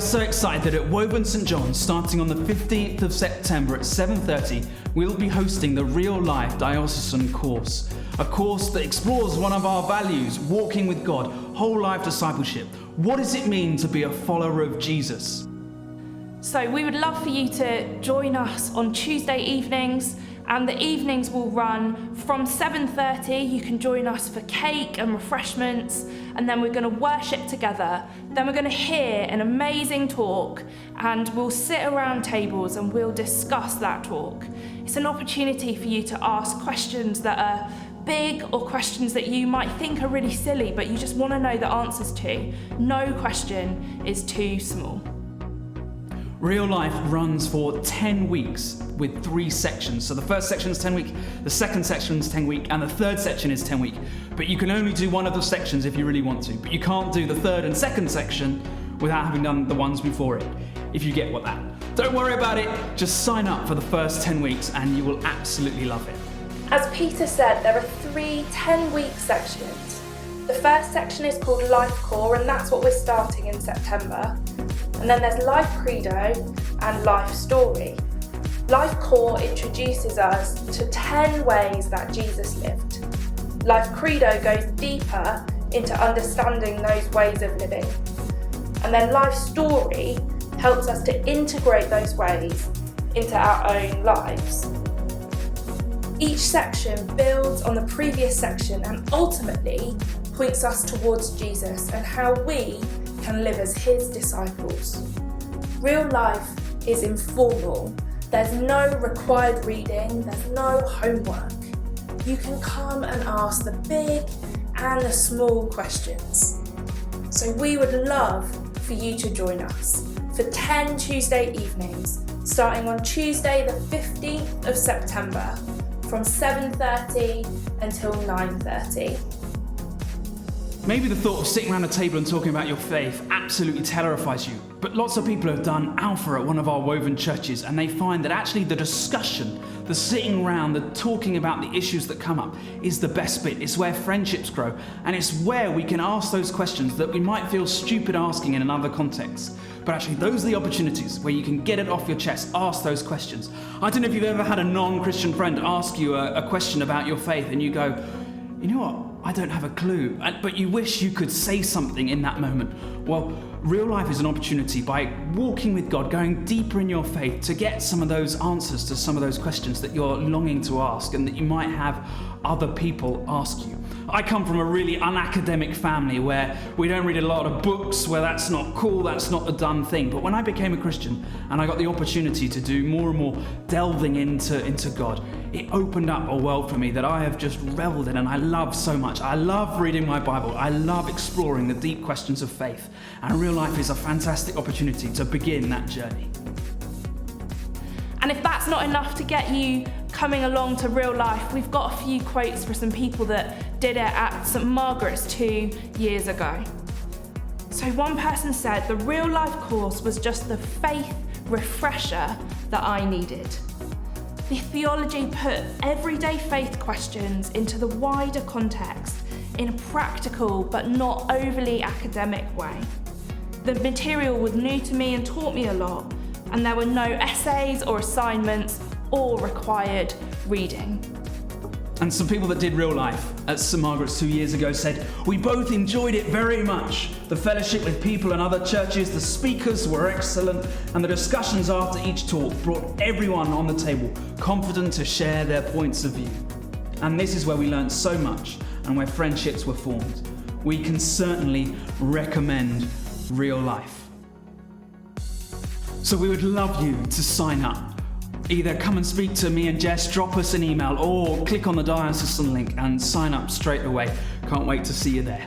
are so excited that at Woburn St John's, starting on the 15th of September at 7:30, we'll be hosting the RealLIFE Diocesan course, a course that explores one of our values, walking with God, whole life discipleship. What does it mean to be a follower of Jesus? So we would love for you to join us on Tuesday evenings, and the evenings will run from 7:30. You can join us for cake and refreshments, and then we're going to worship together. Then we're going to hear an amazing talk, and we'll sit around tables and we'll discuss that talk. It's an opportunity for you to ask questions that are big or questions that you might think are really silly, but you just want to know the answers to. No question is too small. RealLIFE runs for 10 weeks with 3 sections. So the first section is 10 week, the second section is 10 week, and the third section is 10 week. But you can only do one of the sections if you really want to. But you can't do the third and second section without having done the ones before it, if you get what that. Don't worry about it, just sign up for the first 10 weeks and you will absolutely love it. As Peter said, there are 3 10-week sections. The first section is called Life Core, and that's what we're starting in September. And then there's Life Credo and Life Story. Life Core introduces us to 10 ways that Jesus lived. Life Credo goes deeper into understanding those ways of living. And then Life Story helps us to integrate those ways into our own lives. Each section builds on the previous section and ultimately points us towards Jesus and how we can live as his disciples. RealLIFE is informal. There's no required reading, there's no homework. You can come and ask the big and the small questions. So we would love for you to join us for 10 Tuesday evenings, starting on Tuesday the 15th of September from 7:30 until 9:30. Maybe the thought of sitting around a table and talking about your faith absolutely terrifies you, but lots of people have done Alpha at one of our Woven churches, and they find that actually the discussion, the sitting around, the talking about the issues that come up is the best bit. It's where friendships grow, and it's where we can ask those questions that we might feel stupid asking in another context. But actually those are the opportunities where you can get it off your chest, ask those questions. I don't know if you've ever had a non-Christian friend ask you a question about your faith and you go, you know what? I don't have a clue, but you wish you could say something in that moment. Well, RealLIFE is an opportunity by walking with God, going deeper in your faith to get some of those answers to some of those questions that you're longing to ask and that you might have other people ask you. I come from a really unacademic family where we don't read a lot of books, where that's not cool, that's not a done thing. But when I became a Christian and I got the opportunity to do more and more delving into God, it opened up a world for me that I have just reveled in and I love so much. I love reading my Bible. I love exploring the deep questions of faith. And RealLIFE is a fantastic opportunity to begin that journey. And if that's not enough to get you coming along to RealLIFE, we've got a few quotes for some people that did it at St Margaret's 2 years ago. So one person said, the RealLIFE course was just the faith refresher that I needed. The theology put everyday faith questions into the wider context in a practical but not overly academic way. The material was new to me and taught me a lot, and there were no essays or assignments or required reading. And some people that did RealLIFE at St Margaret's 2 years ago said, we both enjoyed it very much. The fellowship with people in other churches, the speakers were excellent, and the discussions after each talk brought everyone on the table confident to share their points of view. And this is where we learned so much and where friendships were formed. We can certainly recommend RealLIFE. So we would love you to sign up. Either come and speak to me and Jess, drop us an email, or click on the diocesan link and sign up straight away. Can't wait to see you there.